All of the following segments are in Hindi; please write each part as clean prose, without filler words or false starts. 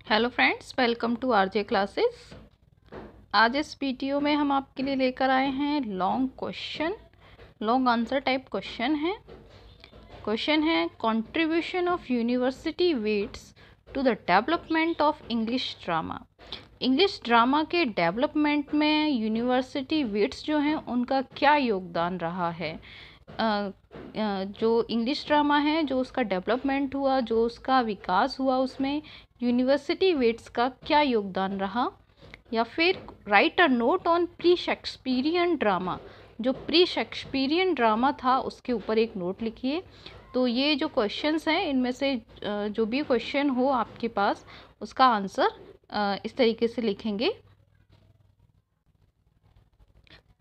Hello friends, welcome to RJ classes. आज इस वीडियो में हम आपके लिए लेकर आए हैं लॉन्ग आंसर टाइप क्वेश्चन है contribution of university wits to the development of English drama के डेवलपमेंट में यूनिवर्सिटी वेट्स जो हैं उनका क्या योगदान रहा है। जो इंग्लिश ड्रामा है, जो उसका डेवलपमेंट हुआ, जो उसका विकास हुआ, उसमें यूनिवर्सिटी वेट्स का क्या योगदान रहा। या फिर right a note on pre Shakespearean drama, जो प्री शेक्सपियरियन ड्रामा था उसके ऊपर एक नोट लिखिए। तो ये जो क्वेश्चंस हैं, इनमें से जो भी क्वेश्चन हो आपके पास, उसका आंसर इस तरीके से लिखेंगे।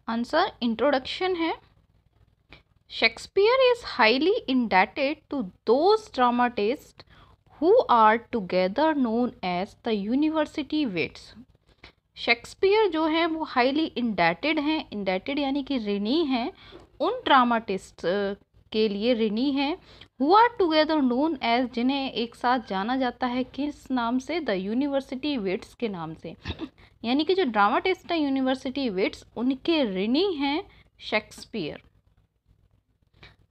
आंसर इंट्रोडक्शन है, Shakespeare is highly indebted to those dramatists who are together known as the university wits. Shakespeare जो है वो हाईली इंडेटेड हैं, इंडेटेड यानी कि ऋणी हैं, उन ड्रामाटिस्ट के लिए ऋणी हैं, who are together known as, जिन्हें एक साथ जाना जाता है किस नाम से, द यूनिवर्सिटी विट्स के नाम से। यानी कि जो ड्रामाटिस्ट है यूनिवर्सिटी विट्स, उनके ऋणी हैं Shakespeare.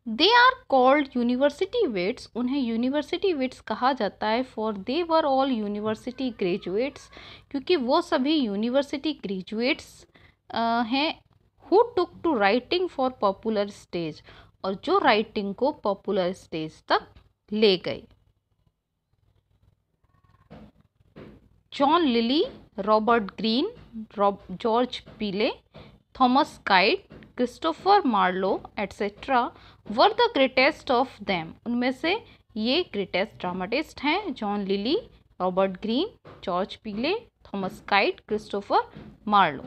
They are called university wits, उन्हें यूनिवर्सिटी विट्स कहा जाता है, for they were all university graduates, क्योंकि वो सभी यूनिवर्सिटी ग्रेजुएट्स हैं, who took to writing for popular stage, और जो राइटिंग को पॉपुलर स्टेज तक ले गए। John Lyly, Robert Greene, George Peele, Thomas Kyd, Christopher Marlowe etcetera were the greatest of them. उनमें से ये ग्रेटेस्ट ड्रामाटिस्ट हैं, John Lyly, Robert Greene, George Peele, Thomas Kyd, Christopher Marlowe.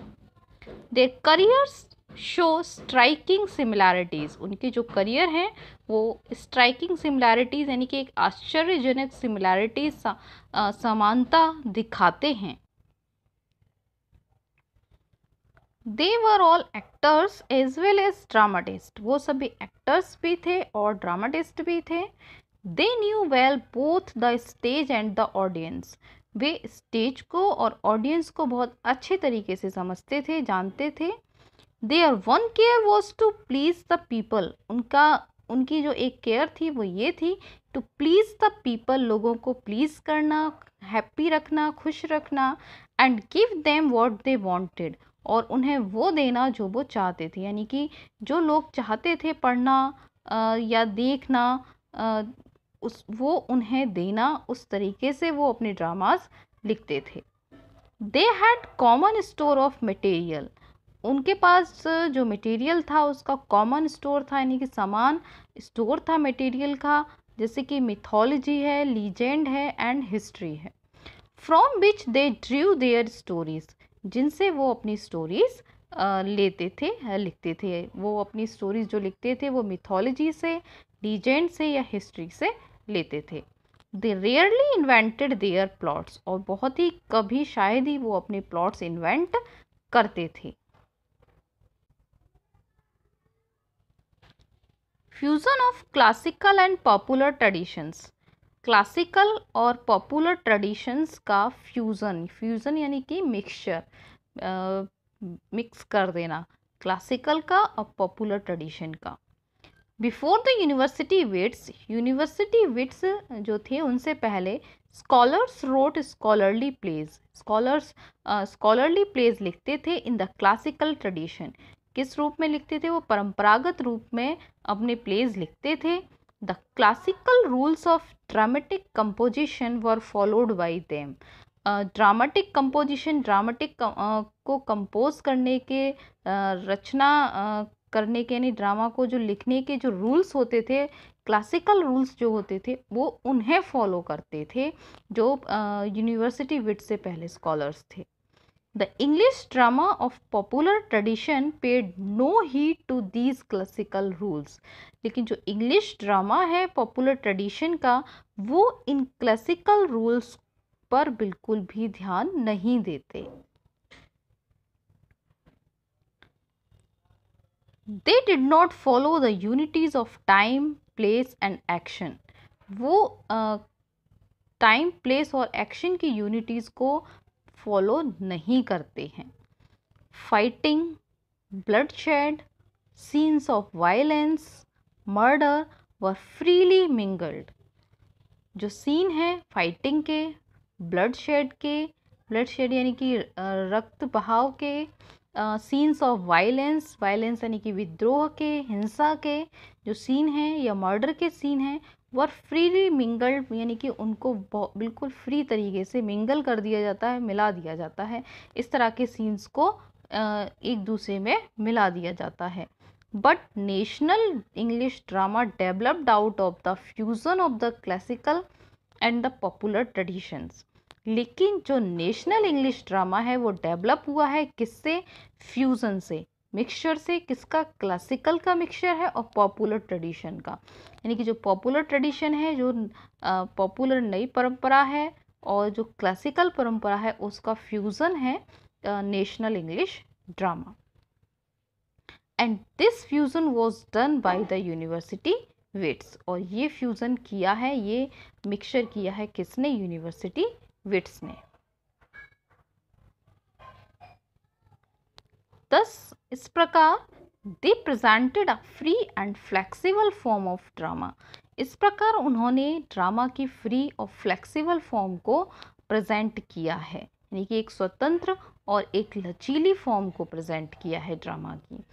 Their careers show striking similarities, उनके जो करियर हैं वो स्ट्राइकिंग सिमिलैरिटीज़ यानी कि एक आश्चर्यजनक सिमिलैरिटीज, समानता दिखाते हैं। They were all actors as well as dramatist, वो सभी एक्टर्स भी थे और ड्रामाटिस्ट भी थे। They knew well both the stage and the audience, वे स्टेज को और ऑडियंस को बहुत अच्छे तरीके से समझते थे, जानते थे। Their one care was to please the people, उनकी जो एक केयर थी वो ये थी, टू प्लीज द पीपल, लोगों को प्लीज करना, हैप्पी रखना, खुश रखना, and give them what they wanted, और उन्हें वो देना जो वो चाहते थे। यानी कि जो लोग चाहते थे पढ़ना या देखना, वो उन्हें देना, उस तरीके से वो अपने ड्रामास लिखते थे। They had common store of material, उनके पास जो मटेरियल था उसका कॉमन स्टोर था, यानी कि समान स्टोर था मटेरियल का, जैसे कि मिथोलॉजी है, लीजेंड है एंड हिस्ट्री है। From which they Drew their stories, जिनसे वो अपनी स्टोरीज लेते थे, लिखते थे। वो अपनी स्टोरीज जो लिखते थे वो मिथोलॉजी से, लीजेंड से या हिस्ट्री से लेते थे। दे रेयरली इन्वेंटेड देयर प्लॉट्स, और बहुत ही कभी शायद ही वो अपने प्लॉट्स इन्वेंट करते थे। Fusion of classical and popular traditions, classical और पॉपुलर ट्रेडिशंस का फ्यूज़न यानी कि मिक्सचर, मिक्स कर देना क्लासिकल का और पॉपुलर ट्रेडिशन का। बिफोर द यूनिवर्सिटी विट्स जो थे उनसे पहले स्कॉलर्स रोट स्कॉलरली प्लेज लिखते थे इन द क्लासिकल ट्रेडिशन। किस रूप में लिखते थे? वो परंपरागत रूप में अपने प्लेज लिखते थे। The classical rules of dramatic composition were followed by them. Dramatic composition, को कंपोज करने के, रचना करने के, यानी ड्रामा को जो लिखने के जो रूल्स होते थे, क्लासिकल रूल्स जो होते थे, वो उन्हें फॉलो करते थे जो यूनिवर्सिटी विट से पहले स्कॉलर्स थे। The English drama of popular tradition paid no heed to these classical rules, लेकिन जो इंग्लिश ड्रामा है पॉपुलर ट्रेडिशन का, वो इन क्लासिकल रूल्स पर बिल्कुल भी ध्यान नहीं देते। They did not follow the unities of time, place and action. वो टाइम, प्लेस और एक्शन की यूनिटीज़ को फॉलो नहीं करते हैं। Fighting, bloodshed, scenes of violence, murder were freely mingled. जो सीन है फाइटिंग के, ब्लडशेड के, ब्लडशेड यानी कि रक्त बहाव के, सीन्स ऑफ वायलेंस, वायलेंस यानी कि विद्रोह के, हिंसा के जो सीन हैं या मर्डर के सीन हैं, वर फ्रीली मिंगल्ड यानी कि उनको बिल्कुल फ्री तरीके से मिंगल कर दिया जाता है, मिला दिया जाता है। इस तरह के सीन्स को एक दूसरे में मिला दिया जाता है। But national English drama developed out of the fusion of the classical and the popular traditions। लेकिन जो नेशनल इंग्लिश ड्रामा है वो डेवलप हुआ है किससे? फ्यूजन से, मिक्सचर से। किसका? क्लासिकल का मिक्सचर है और पॉपुलर ट्रेडिशन का। यानी कि जो पॉपुलर ट्रेडिशन है, जो पॉपुलर नई परंपरा है, और जो क्लासिकल परंपरा है उसका फ्यूजन है national English drama. And this fusion was done by the university wits. और ये फ्यूज़न किया है, ये मिक्सचर किया है किसने? यूनिवर्सिटी विट्स ने। दस इस प्रकार they presented a free and flexible form of drama. इस प्रकार उन्होंने ड्रामा की फ्री और फ्लेक्सिबल फॉर्म को प्रेजेंट किया है, यानी कि एक स्वतंत्र और एक लचीली फॉर्म को प्रेजेंट किया है ड्रामा की।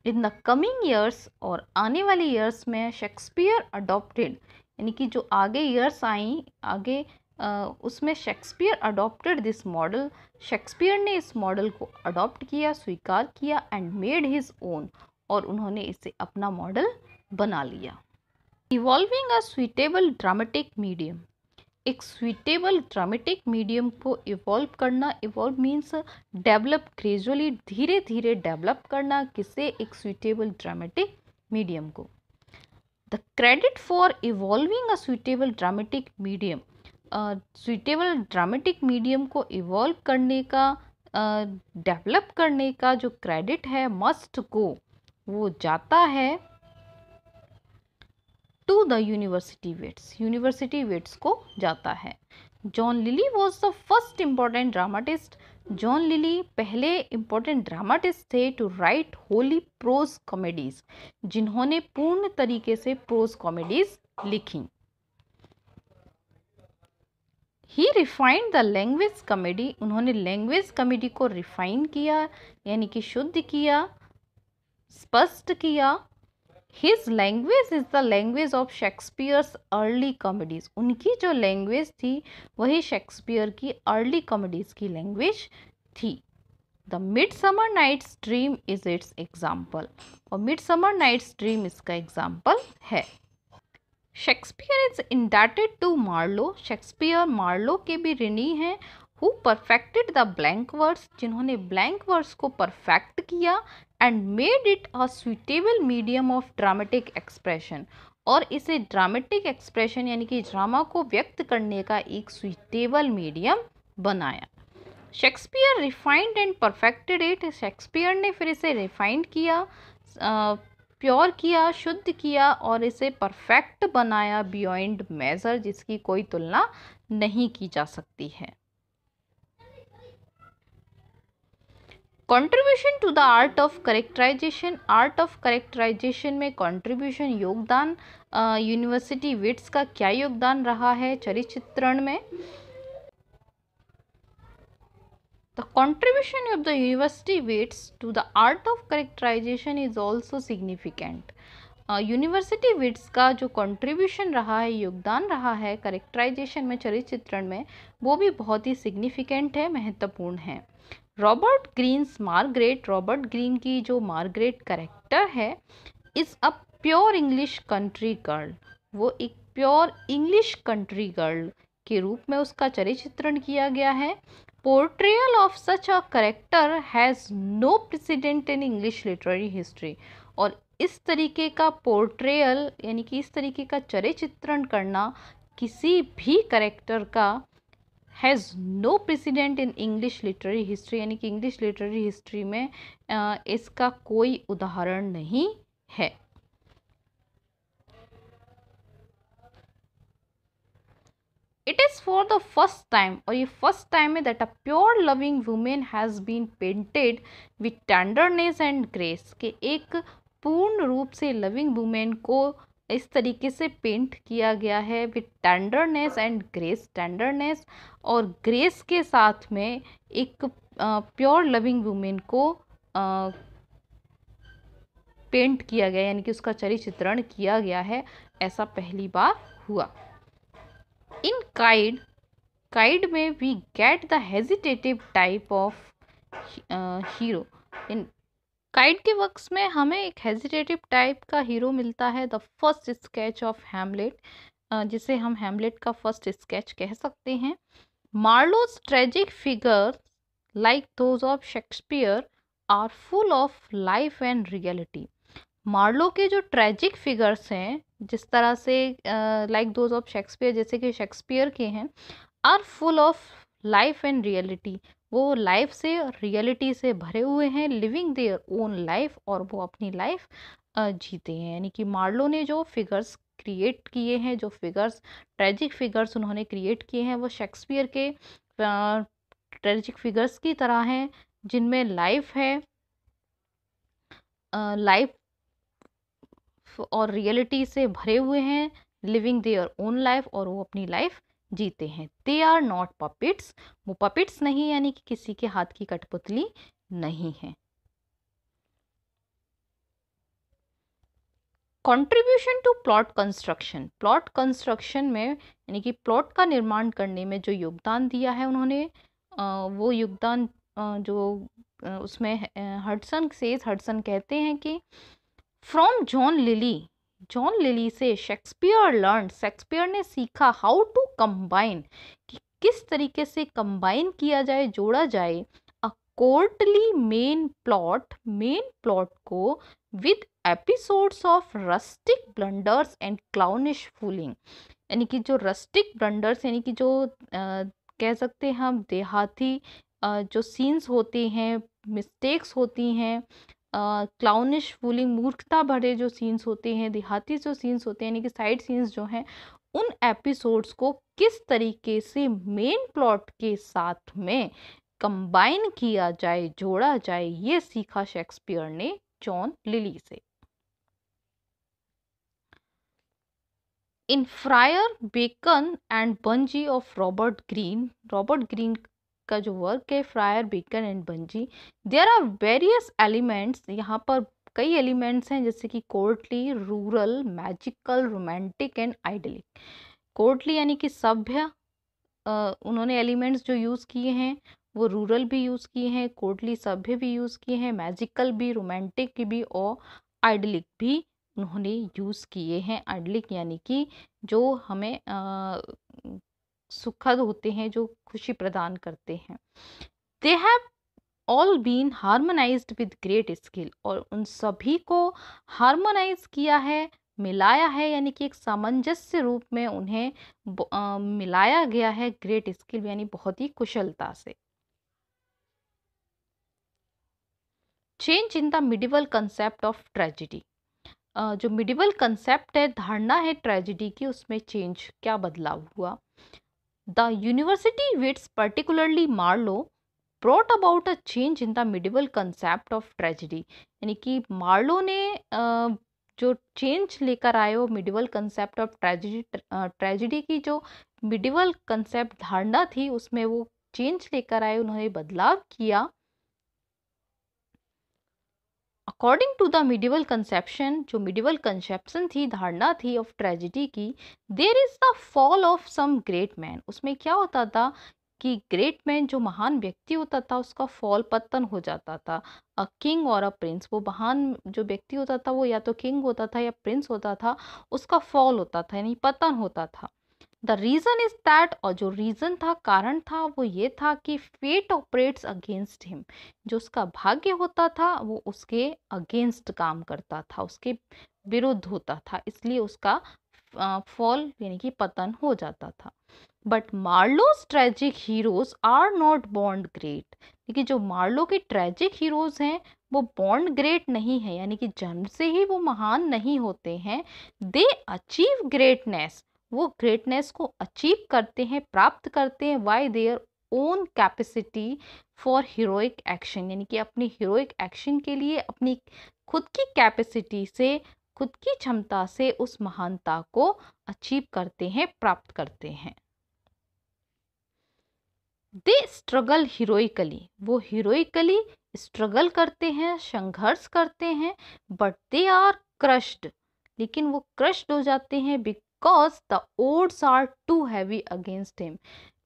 इन द कमिंग ईयर्स, और आने वाले ईयर्स में शेक्सपियर अडॉप्टेड, यानी कि जो आगे ईयर्स आई आगे उसमें Shakespeare adopted this model. Shakespeare ने इस मॉडल को अडॉप्ट किया, स्वीकार किया, एंड मेड हिज ओन, और उन्होंने इसे अपना मॉडल बना लिया। इवॉल्विंग अ सुइटेबल ड्रामेटिक मीडियम। एक स्वीटेबल ड्रामेटिक मीडियम को इवॉल्व करना, इवॉल्व मीन्स डेवलप, ग्रेजुअली धीरे धीरे डेवलप करना। किसे? एक स्वीटेबल ड्रामेटिक मीडियम को। The credit for evolving a suitable dramatic medium, suitable dramatic medium को इवॉल्व करने का, डेवलप करने का जो क्रेडिट है, मस्ट गो, वो जाता है to the university wits, university wits को जाता है। John Lyly was the first important dramatist. John Lyly पहले इम्पॉर्टेंट ड्रामाटिस्ट थे to write wholly prose comedies, जिन्होंने पूर्ण तरीके से प्रोज कॉमेडीज लिखी। He refined the language comedy, उन्होंने लैंग्वेज कॉमेडी को रिफाइन किया, यानी कि शुद्ध किया, स्पष्ट किया। His language is the language of Shakespeare's early comedies, उनकी जो लैंग्वेज थी वही शेक्सपियर की अर्ली कॉमेडीज की लैंग्वेज थी। The Midsummer Night's Dream is its example, और मिडसमर नाइट्स ड्रीम इसका एग्जाम्पल है। Shakespeare is indebted to Marlowe, Shakespeare Marlowe के भी ऋणी हैं। Who perfected the blank verse, जिन्होंने ब्लैंक वर्ड्स को परफेक्ट किया, and made it a suitable medium of dramatic expression, और इसे ड्रामेटिक एक्सप्रेशन यानी कि ड्रामा को व्यक्त करने का एक सुइटेबल मीडियम बनाया। Shakespeare refined and perfected it, Shakespeare ने फिर इसे रिफाइंड किया, प्योर किया, शुद्ध किया, और इसे परफेक्ट बनाया बियॉन्ड मेजर, जिसकी कोई तुलना नहीं की जा सकती है। Contribution to the art of characterization, art of characterization में कंट्रीब्यूशन, योगदान, यूनिवर्सिटी विट्स का क्या योगदान रहा है चरित्र में? The contribution of the university wits to the art of characterization is also significant। University wits का जो कंट्रीब्यूशन रहा है, योगदान रहा है करेक्टराइजेशन में, चरित्र में, वो भी बहुत ही सिग्निफिकेंट है, महत्वपूर्ण है। Robert Greene's Margaret, Robert Greene की जो मार्गरेट करेक्टर है, is a pure English country girl, वो एक प्योर इंग्लिश कंट्री गर्ल के रूप में उसका चरित्रण किया गया है। Portrayal of such a character has no precedent in English literary history, और इस तरीके का पोर्ट्रेयल यानी कि इस तरीके का चरित्रण करना किसी भी करेक्टर का has no precedent in English literary history, यानी कि इंग्लिश लिटरेरी हिस्ट्री में इसका कोई उदाहरण नहीं है। It is for the first time, और ये फर्स्ट टाइम है that a pure loving woman has been painted with tenderness and grace, कि एक पूर्ण रूप से लविंग वुमेन को इस तरीके से पेंट किया गया है with tenderness and grace, tenderness और ग्रेस के साथ में एक प्योर लविंग वुमेन को पेंट किया गया, यानी कि उसका चरित्र चित्रण किया गया है, ऐसा पहली बार हुआ। इन काइड में we get the hesitative type of hero. इन काइड के वर्क्स में हमें एक हेजिटेटिव टाइप का हीरो मिलता है। The first sketch of Hamlet, जिसे हम हैमलेट का फर्स्ट स्केच कह सकते हैं। Marlowe's tragic figure like those of Shakespeare are full of life and reality. Marlowe के जो ट्रेजिक फिगर्स हैं, जिस तरह से लाइक दोज ऑफ शेक्सपियर, जैसे कि शेक्सपियर के हैं, are full of life and reality, वो लाइफ से रियलिटी से भरे हुए हैं, लिविंग देयर ओन लाइफ, और वो अपनी लाइफ जीते हैं। यानी कि मार्लो ने जो फिगर्स क्रिएट किए हैं, जो फिगर्स ट्रेजिक फिगर्स उन्होंने क्रिएट किए हैं, वो शेक्सपियर के ट्रेजिक फिगर्स की तरह हैं, जिनमें लाइफ है, लाइफ और रियलिटी से भरे हुए हैं, लिविंग देयर ओन लाइफ, और वो अपनी लाइफ जीते हैं। दे आर नॉट पपिट्स, वो पपिट्स नहीं, यानी कि किसी के हाथ की कठपुतली नहीं है। Contribution to plot construction, plot construction में यानी कि प्लॉट का निर्माण करने में जो योगदान दिया है उन्होंने, वो योगदान उसमें हडसन कहते हैं कि फ्रॉम जॉन लिली से शेक्सपियर ने सीखा हाउ टू कंबाइन, कि किस तरीके से कंबाइन किया जाए, जोड़ा जाए अ कोर्टली मेन प्लॉट को with episodes of rustic blunders and clownish fooling. यानी कि जो रस्टिक ब्लंडर्स, यानी कि जो कह सकते हैं हम देहाती जो सीन्स होते हैं, मिस्टेक्स होती हैं, क्लाउनिश फूलिंग, मूर्खता भरे जो सीन्स होते हैं, देहाती जो सीन्स होते हैं, यानी कि साइड सीन्स जो हैं, उन एपिसोड्स को किस तरीके से मेन प्लॉट के साथ में कंबाइन किया जाए, जोड़ा जाए, ये सीखा शेक्सपियर ने जॉन लिली से। In Friar Bacon and Bungay of Robert Greene का जो वर्क है, Friar Bacon and Bungay, there are various elements, यहाँ पर कई एलिमेंट्स हैं, जैसे कि courtly, rural, magical, romantic and idyllic. Courtly यानी कि सभ्य, उन्होंने एलिमेंट्स जो यूज़ किए हैं वो रूरल भी यूज़ किए हैं, कोर्टली सभ्य भी यूज़ किए हैं, मैजिकल भी, रोमांटिक भी और आइडलिक भी उन्होंने यूज़ किए हैं। आइडलिक यानी कि जो हमें सुखद होते हैं, जो खुशी प्रदान करते हैं। They have all been harmonized with great skill, और उन सभी को हार्मोनाइज किया है, मिलाया है, यानी कि एक सामंजस्य रूप में उन्हें मिलाया गया है, ग्रेट स्किल यानी बहुत ही कुशलता से। Change in the medieval concept of tragedy, जो मिडिवल कंसेप्ट है, धारणा है ट्रेजिडी की, उसमें चेंज, क्या बदलाव हुआ। The university wits particularly Marlowe brought about a change in the medieval concept of tragedy, यानी कि मार्लो ने जो चेंज लेकर आए वो मिडिवल कंसेप्ट ऑफ ट्रेजिडी की जो मिडिवल कंसेप्ट धारणा थी उसमें वो चेंज लेकर आए, उन्होंने बदलाव किया। According to the medieval conception, जो मिडिवल कंसेप्शन थी, धारणा थी ऑफ ट्रेजिडी की, there is the fall of some great man, उसमें क्या होता था कि ग्रेट मैन, जो महान व्यक्ति होता था, उसका फॉल, पतन हो जाता था। अ किंग और अ प्रिंस, वो महान जो व्यक्ति होता था वो या तो किंग होता था या प्रिंस होता था, उसका फॉल होता था यानी पतन होता था। द रीजन इज दैट, और जो रीजन था, कारण था, वो ये था कि फेट ऑपरेट्स अगेंस्ट हिम, जो उसका भाग्य होता था वो उसके अगेंस्ट काम करता था, उसके विरुद्ध होता था, इसलिए उसका फॉल यानी कि पतन हो जाता था। But Marlowe's tragic heroes are not born great, लेकिन जो मार्लो के ट्रेजिक हीरोज हैं वो बॉर्न ग्रेट नहीं है, यानी कि जन्म से ही वो महान नहीं होते हैं। दे अचीव ग्रेटनेस, वो ग्रेटनेस को अचीव करते हैं, प्राप्त करते हैं bye their own capacity for heroic action, यानी कि अपनी हीरोइक एक्शन के लिए अपनी खुद की कैपेसिटी से, खुद की क्षमता से उस महानता को अचीव करते हैं, प्राप्त करते हैं। दे स्ट्रगल हीरोइकली, वो हीरोइकली स्ट्रगल करते हैं, संघर्ष करते हैं, बट दे आर क्रश्ड, लेकिन वो क्रश्ड हो जाते हैं because the odds are too heavy against him,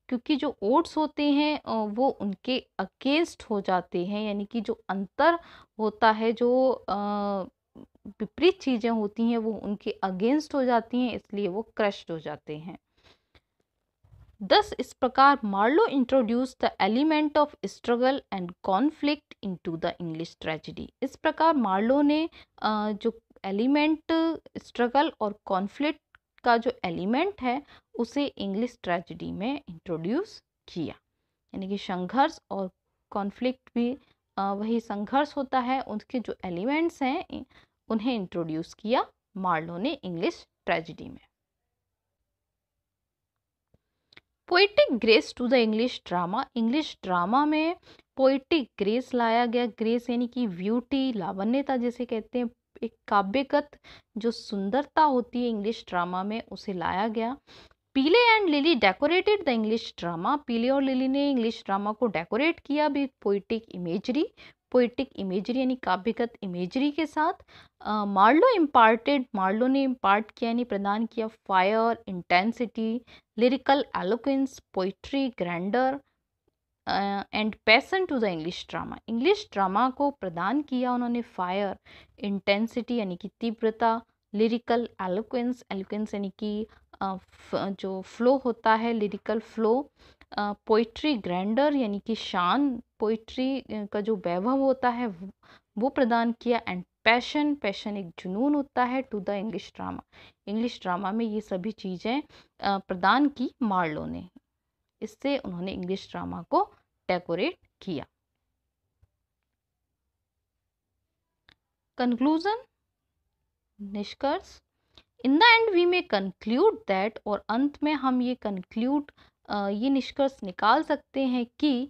क्योंकि जो ओड्स होते हैं वो उनके अगेंस्ट हो जाते हैं, यानी कि जो अंतर होता है, जो विपरीत चीजें होती हैं वो उनके अगेंस्ट हो जाती हैं, इसलिए वो क्रश्ड हो जाते हैं। दस इस प्रकार Marlowe introduce the element of struggle and conflict into the English tragedy. इस प्रकार मार्लो ने जो एलिमेंट स्ट्रगल और कॉन्फ्लिक्ट का जो एलिमेंट है उसे इंग्लिश ट्रेजेडी में इंट्रोड्यूस किया, यानी कि संघर्ष और कॉन्फ्लिक्ट भी वही संघर्ष होता है, उनके जो एलिमेंट्स हैं उन्हें इंट्रोड्यूस किया मार्लो ने इंग्लिश ट्रेजेडी में। Poetic grace to the English drama, English drama में पोइटिक ग्रेस लाया गया, ग्रेस यानी कि ब्यूटी, लावण्यता जिसे कहते हैं, एक काव्यगत जो सुंदरता होती है इंग्लिश ड्रामा में उसे लाया गया। पीले and lily decorated the English drama, पीले और लिली ने इंग्लिश ड्रामा को डेकोरेट किया with poetic imagery, poetic imagery यानी काव्यगत इमेजरी के साथ। मार्लो ने इम्पार्ट किया यानी प्रदान किया fire, intensity, lyrical eloquence, poetry, grandeur and passion to the English drama, English drama को प्रदान किया उन्होंने फायर, इंटेंसिटी यानी कि तीव्रता, लिरिकल एलोक्वेंस, एलोक्वेंस यानी कि जो फ्लो होता है, लिरिकल फ्लो, पोइट्री, ग्रैंडर यानी कि शान, पोइट्री का जो वैभव होता है वो प्रदान किया, एंड पैशन, पैशन एक जुनून होता है, to the English drama, English drama में ये सभी चीज़ें प्रदान की मार्लो ने, इससे उन्होंने इंग्लिश ड्रामा को डेकोरेट किया। कंक्लूजन, निष्कर्ष, इन द एंड वी में कंक्लूड दैट, और अंत में हम ये कंक्लूड ये निष्कर्ष निकाल सकते हैं कि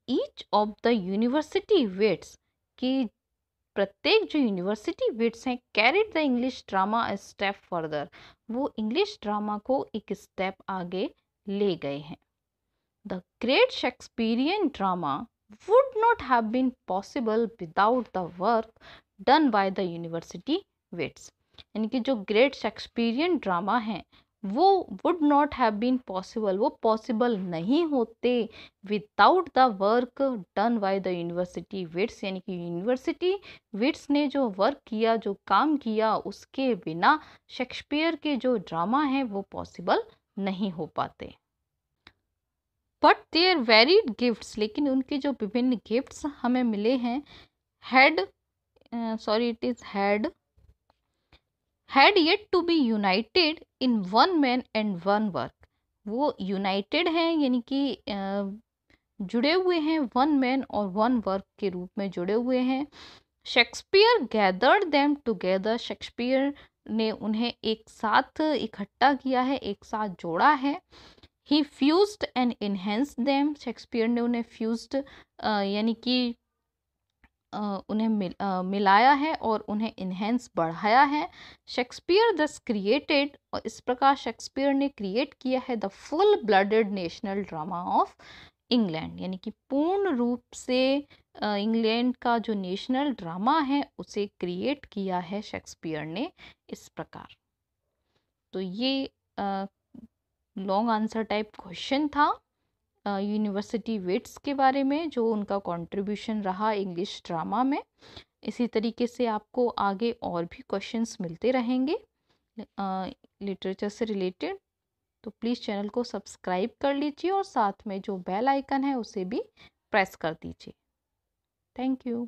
each of the university wits, कि प्रत्येक जो यूनिवर्सिटी विट्स हैं carried the English drama a step further, वो इंग्लिश ड्रामा को एक स्टेप आगे ले गए हैं। The great Shakespearean drama would not have been possible without the work done by the university wits, यानी कि जो ग्रेट शेक्सपियरियन ड्रामा है वो would not have been possible, वो पॉसिबल नहीं होते without the work done by the university wits, यानी कि यूनिवर्सिटी विट्स ने जो वर्क किया, जो काम किया, उसके बिना शेक्सपियर के जो ड्रामा हैं वो पॉसिबल नहीं हो पाते। बट देयर वेरिड गिफ्ट्स, लेकिन उनके जो विभिन्न गिफ्ट्स हमें मिले हैं, had yet to be united in one man and one work, वो यूनाइटेड हैं यानी कि जुड़े हुए हैं, वन मैन और वन वर्क के रूप में जुड़े हुए हैं। Shakespeare gathered them together, Shakespeare ने उन्हें एक साथ इकट्ठा किया है, एक साथ जोड़ा है। He fused and enhance them, Shakespeare ने उन्हें फ्यूज्ड यानी कि उन्हें मिलाया है और उन्हें इन्हेंस बढ़ाया है। शेक्सपियर दस क्रिएटेड, और इस प्रकार शेक्सपियर ने क्रिएट किया है the full blooded national drama of England, यानी कि पूर्ण रूप से इंग्लैंड का जो नेशनल ड्रामा है उसे क्रिएट किया है शेक्सपियर ने इस प्रकार। तो ये लॉन्ग आंसर टाइप क्वेश्चन था यूनिवर्सिटी विट्स के बारे में, जो उनका कंट्रीब्यूशन रहा इंग्लिश ड्रामा में। इसी तरीके से आपको आगे और भी क्वेश्चंस मिलते रहेंगे लिटरेचर से रिलेटेड, तो प्लीज़ चैनल को सब्सक्राइब कर लीजिए और साथ में जो बेल आइकन है उसे भी प्रेस कर दीजिए। Thank you.